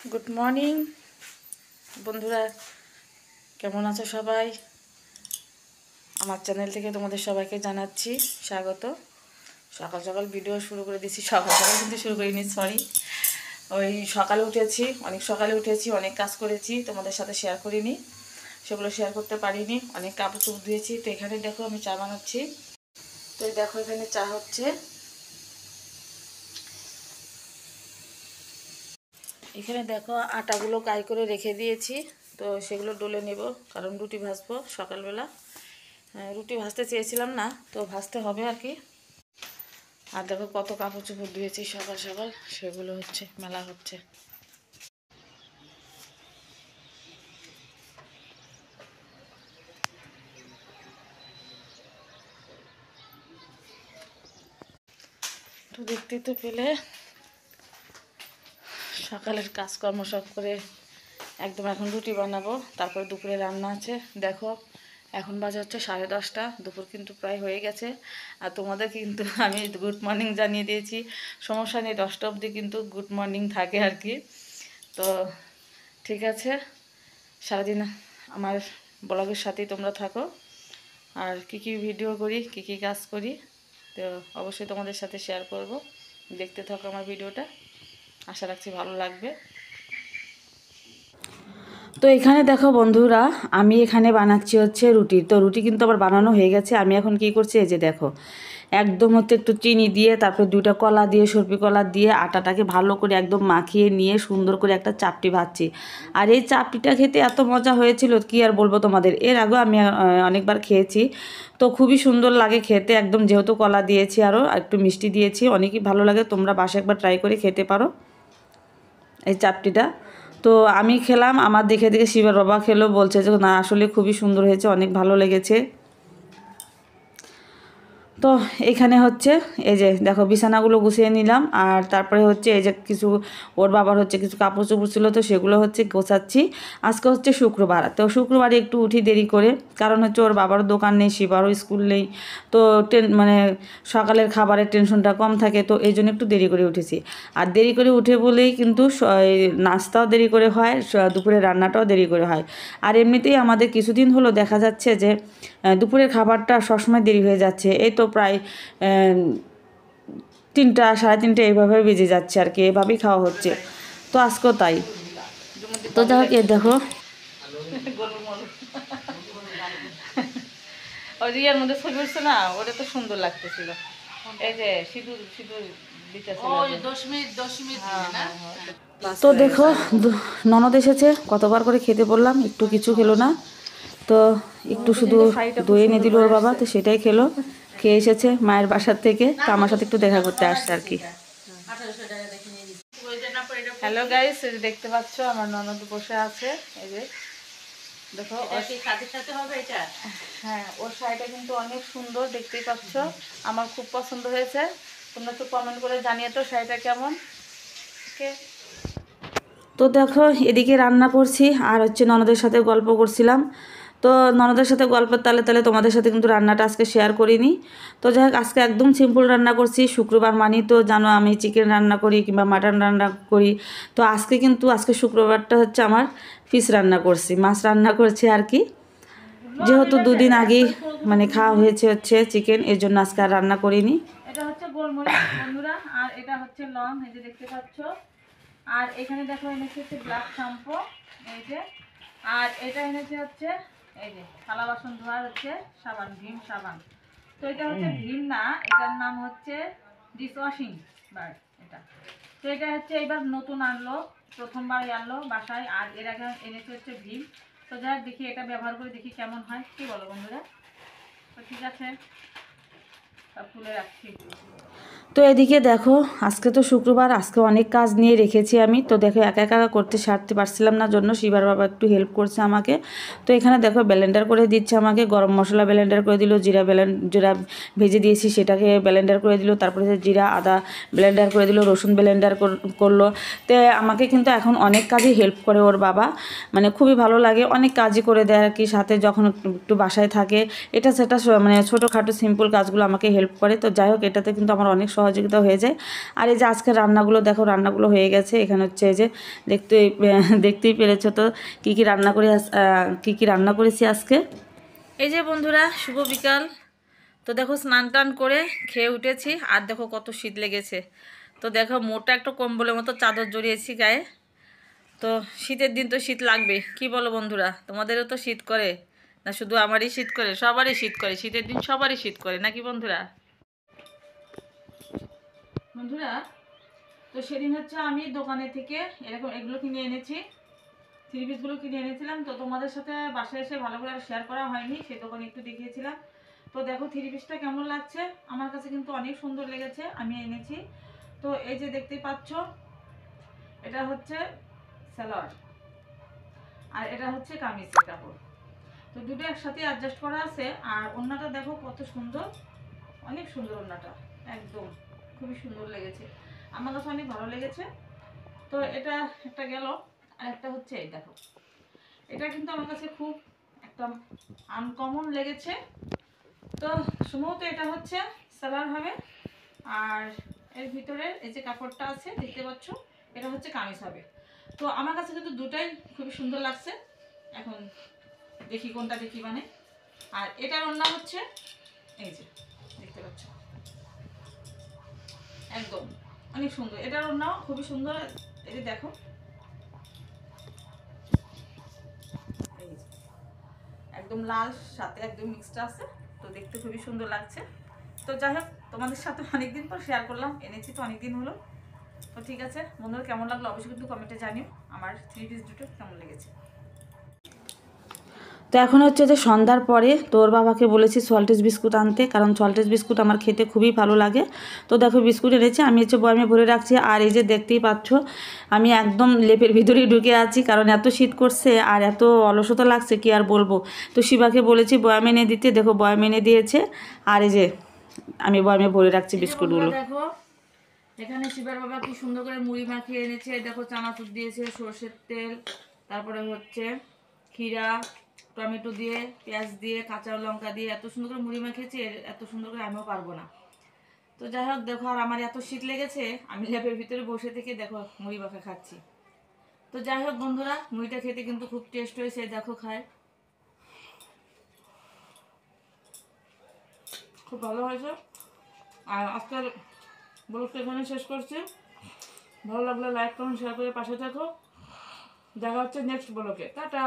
Good morning বন্ধুরা, কেমন আছো সবাই? আমার চ্যানেল থেকে তোমাদের সবাইকে জানাচ্ছি স্বাগত। সকাল সকাল ভিডিও শুরু করে দিয়েছি। সকাল সকাল কিন্তু শুরু করিনি, সরি। ওই সকালে উঠেছি, অনেক সকালে উঠেছি, অনেক কাজ করেছি, তোমাদের সাথে শেয়ার করিনি, সেগুলো শেয়ার করতে পারিনি। অনেক কাপড় চোপড় ধুয়েছি। তো এখানে দেখো আমি চা বানাচ্ছি। তো দেখো এখানে চা হচ্ছে। এখানে দেখো আটাগুলো কাই করে রেখে দিয়েছি। তো সেগুলো ডলে নেব, কারণ রুটি ভাজবো সকালবেলা। রুটি ভাজতে চেয়েছিলাম না, তো ভাজতে হবে আর কি। আর দেখো কত কাপড় চোপড় ধুয়েছি সকাল সকাল, সেগুলো হচ্ছে মেলা হচ্ছে। তো দেখতে তো পেলে সকালের কাজকর্ম সব করে একদম এখন রুটি বানাবো, তারপরে দুপুরে রান্না আছে। দেখো এখন বাজে হচ্ছে 10:30, দুপুর কিন্তু প্রায় হয়ে গেছে। আর তোমাদের কিন্তু আমি গুড মর্নিং জানিয়ে দিয়েছি, সমস্যা নেই, 10টা অবধি কিন্তু গুড মর্নিং থাকে আর কি। তো ঠিক আছে, সারাদিন আমার ব্লগের সাথেই তোমরা থাকো। আর কি কি ভিডিও করি, কি কি কাজ করি, তো অবশ্যই তোমাদের সাথে শেয়ার করব। দেখতে থাকো আমার ভিডিওটা, আশা রাখছি ভালো লাগবে। তো এখানে দেখো বন্ধুরা, আমি এখানে বানাচ্ছি হচ্ছে রুটি। তো রুটি কিন্তু আবার বানানো হয়ে গেছে। আমি এখন কি করছি, এই যে দেখো, একদম হচ্ছে একটু চিনি দিয়ে, তারপরে 2টা কলা দিয়ে, সরপি কলা দিয়ে আটাটাকে ভালো করে একদম মাখিয়ে নিয়ে সুন্দর করে একটা চাপটি ভাজছি। আর এই চাপটিটা খেতে এত মজা হয়েছিল, কি আর বলবো তোমাদের। এর আগেও আমি অনেকবার খেয়েছি, তো খুবই সুন্দর লাগে খেতে একদম। যেহেতু কলা দিয়েছি, আরও একটু মিষ্টি দিয়েছি, অনেকই ভালো লাগে। তোমরা বাসায় একবার ট্রাই করে খেতে পারো এই চাপটিটা। তো আমি খেলাম, আমার দেখে দেখে শিবার বাবা খেলো, বলছে যে না আসলে খুবই সুন্দর হয়েছে, অনেক ভালো লেগেছে। তো এখানে হচ্ছে এই যে দেখো বিছানাগুলো গুছিয়ে নিলাম। আর তারপরে হচ্ছে এই যে কিছু ওর বাবার হচ্ছে কিছু কাপড় চোপড় ছিল, তো সেগুলো হচ্ছে গোছাচ্ছি। আজকে হচ্ছে শুক্রবার, তো শুক্রবারে একটু উঠি দেরি করে, কারণ হচ্ছে ওর বাবারও দোকান নেই, শিবারও স্কুল নেই। তো মানে সকালের খাবারের টেনশনটা কম থাকে, তো এই জন্য একটু দেরি করে উঠেছি। আর দেরি করে উঠে বলেই কিন্তু নাস্তাও দেরি করে হয়, দুপুরে রান্নাটাও দেরি করে হয়। আর এমনিতেই আমাদের কিছুদিন হলো দেখা যাচ্ছে যে দুপুরের খাবারটা সবসময় দেরি হয়ে যাচ্ছে। এই তো প্রায় 3টা, 3:30 এইভাবে বেজে যাচ্ছে আর কি, এভাবেই খাওয়া হচ্ছে। তো আজকেও তাই। তো যাই হোক, দেখো ওই যে ইয়ার মধ্যে ছবি উঠছে না, ওটা তো সুন্দর লাগতেছিল। এই যে সিঁদুর সিঁদুর তো দেখো ননদ এসেছে, কতবার করে খেতে বললাম, একটু কিছু খেলো না। তো একটু শুধু দই এনে দিল ওর বাবা, তো সেটাই খেলো। খেয়ে এসেছে মায়ের বাসার থেকে, তো আমার সাথে একটু দেখা করতে আসছে আর কি। হ্যালো গাইস, এই যে দেখতে পাচ্ছ আমার ননদ বসে আছে। এই যে দেখো, হ্যাঁ ওর শাড়িটা কিন্তু অনেক সুন্দর, দেখতেই পাচ্ছ। আমার খুব পছন্দ হয়েছে। তোমরা একটু কমেন্ট করে জানিয়ে তো শাড়িটা কেমন। ওকে। তো দেখো এদিকে রান্না করছি, আর হচ্ছে ননদের সাথে গল্প করছিলাম। তো ননদের সাথে গল্পের তালে তালে তোমাদের সাথে কিন্তু রান্নাটা আজকে শেয়ার করিনি। তো যাই হোক, আজকে একদম সিম্পল রান্না করছি। শুক্রবার মানি তো জানো আমি চিকেন রান্না করি কিংবা মাটন রান্না করি। তো আজকে শুক্রবারটা হচ্ছে আমার ফিশ রান্না করছি, মাছ রান্না করছি আর কি। যেহেতু 2 দিন আগেই মানে খাওয়া হয়েছে হচ্ছে চিকেন, এর জন্য আজকে আর রান্না করিনি। এটা হচ্ছে গোলমরিচ বন্ধুরা, আর এটা হচ্ছে লং, এই যে দেখতে পাচ্ছ। আর এখানে দেখো এনেছে হচ্ছে ব্ল্যাক শ্যাম্পু, এই যে। আর এটা এনেছে হচ্ছে এই যে থালা বাসন ধোয়ার হচ্ছে সাবান, ভীম সাবান। তো এটা হচ্ছে ভীম না, এটার নাম হচ্ছে ডিশওয়াশিং বার এটা। তো এটা হচ্ছে এবার নতুন আনলো, প্রথমবার আনলো বাসায়। আর এর আগে এনেছে হচ্ছে ভীম। তো যাই দেখি এটা ব্যবহার করে দেখি কেমন হয়, কি বলো বন্ধুরা? তো ঠিক আছে, সব তুলে রাখছি। তো এদিকে দেখো আজকে তো শুক্রবার, আজকে অনেক কাজ নিয়ে রেখেছি আমি। তো দেখো একা একা করতে সারতে পারছিলাম না, জন্য শিবার বাবা একটু হেল্প করছে আমাকে। তো এখানে দেখো ব্লেন্ডার করে দিচ্ছে আমাকে, গরম মশলা ব্লেন্ডার করে দিল, জিরা ভেজে দিয়েছি সেটাকে ব্লেন্ডার করে দিল, তারপরে জিরা আদা ব্লেন্ডার করে দিল, রসুন ব্লেন্ডার করলো। তো আমাকে কিন্তু এখন অনেক কাজই হেল্প করে ওর বাবা, মানে খুবই ভালো লাগে, অনেক কাজই করে দেয় আর কি। সাথে যখন একটু বাসায় থাকে, এটা সেটা মানে ছোটোখাটো সিম্পল কাজগুলো আমাকে হেল্প করে। তো যাই হোক, এটাতে কিন্তু আমার অনেক সহযোগিতা হয়ে যায়। আর এই যে আজকের রান্নাগুলো দেখো, রান্নাগুলো হয়ে গেছে। এখানে হচ্ছে এই যে দেখতেই পেরেছো তো কী কী রান্না করে কী কী রান্না করেছি আজকে। এই যে বন্ধুরা, শুভ বিকাল। তো দেখো স্নান টান করে খেয়ে উঠেছি, আর দেখো কত শীত লেগেছে। তো দেখো মোটা একটা কম্বলের মতো চাদর জড়িয়েছি গায়ে। তো শীতের দিন তো শীত লাগবে, কি বলো বন্ধুরা? তোমাদেরও তো শীত করে না? শুধু আমারই শীত করে? সবারই শীত করে, শীতের দিন সবারই শীত করে নাকি বন্ধুরা? বন্ধুরা, তো সেদিন হচ্ছে আমি দোকানে থেকে এরকম এগুলো কিনে এনেছি, থ্রি পিসগুলো কিনে এনেছিলাম। তো তোমাদের সাথে বাসায় এসে ভালো করে আর শেয়ার করা হয়নি, সেই দোকানে একটু দেখিয়েছিলাম। তো দেখো থ্রি পিসটা কেমন লাগছে, আমার কাছে কিন্তু অনেক সুন্দর লেগেছে, আমি এনেছি। তো এই যে দেখতেই পাচ্ছ, এটা হচ্ছে সালোয়ার আর এটা হচ্ছে কামিজের কাপড়। তো দুটো একসাথে অ্যাডজাস্ট করা আছে। আর ওড়নাটা দেখো কত সুন্দর, অনেক সুন্দর ওড়নাটা, একদম খুবই সুন্দর লেগেছে, আমার কাছে অনেক ভালো লেগেছে। তো এটা একটা গেল। আর একটা হচ্ছে এই দেখো, এটা কিন্তু আমার কাছে খুব একটা আনকমন লেগেছে। তো সম্ভবত এটা হচ্ছে সালোয়ার হবে, আর এর ভিতরে এই যে কাপড়টা আছে দেখতে পাচ্ছ, এটা হচ্ছে কামিজ হবে। তো আমার কাছে কিন্তু দুটাই খুবই সুন্দর লাগছে। এখন দেখি কোনটা দেখি মানে। আর এটার ওড়না হচ্ছে এই যে দেখতে পাচ্ছ, একদম অনেক সুন্দর, এটার ওড়নাও খুবই সুন্দর। এই যে দেখো, একদম লাল সাথে একদম মিক্সড আছে, তো দেখতে খুবই সুন্দর লাগছে। তো যাই হোক, তোমাদের সাথে অনেকদিন পর শেয়ার করলাম, এনেছি তো অনেকদিন হলো। তো ঠিক আছে বন্ধুরা, কেমন লাগলো অবশ্যই কিন্তু কমেন্টে জানিও, আমার থ্রি পিস দুটো কেমন লেগেছে। তো এখন হচ্ছে যে সন্ধ্যার পরে তোর বাবাকে বলেছি সল্টেজ বিস্কুট আনতে, কারণ সল্টেজ বিস্কুট আমার খেতে খুবই ভালো লাগে। তো দেখো বিস্কুট এনেছে, আমি হচ্ছে বয়ামে ভরে রাখছি। আর এই যে দেখতেই পাচ্ছ, আমি একদম লেপের ভিতরেই ঢুকে আছি, কারণ এত শীত করছে আর এত অলসতা লাগছে, কি আর বলবো। তো শিবাকে বলেছি বয়ামে এনে দিতে, দেখো বয়ামে এনে দিয়েছে। আর এই যে আমি বয়ামে ভরে রাখছি বিস্কুটগুলো। দেখো এখানে শিবার বাবা কি সুন্দর করে মুড়ি মাখিয়ে এনেছে, দেখো চানাচুর দিয়েছে, সর্ষের তেল, তারপরে হচ্ছে ক্ষীরা, টমেটো দিয়ে, পেঁয়াজ দিয়ে, কাঁচা লঙ্কা দিয়ে এত সুন্দর করে মুড়ি মাখিয়েছে, এত সুন্দর করে আমিও পারবো না। তো যাই হোক দেখো, আর আমার এত শীত লেগেছে, আমি ল্যাপের ভিতরে বসে থেকে দেখো মুড়ি মাখা খাচ্ছি। তো যাই হোক বন্ধুরা, মুড়িটা খেতে কিন্তু খুব টেস্ট হয়েছে, দেখো খায়, খুব ভালো হয়েছে। আর আজকের ব্লগটা এখানে শেষ করছি। ভালো লাগলে লাইক করুন, শেয়ার করে পাশে থাকো। দেখা হচ্ছে নেক্সট ব্লগে, টাটা।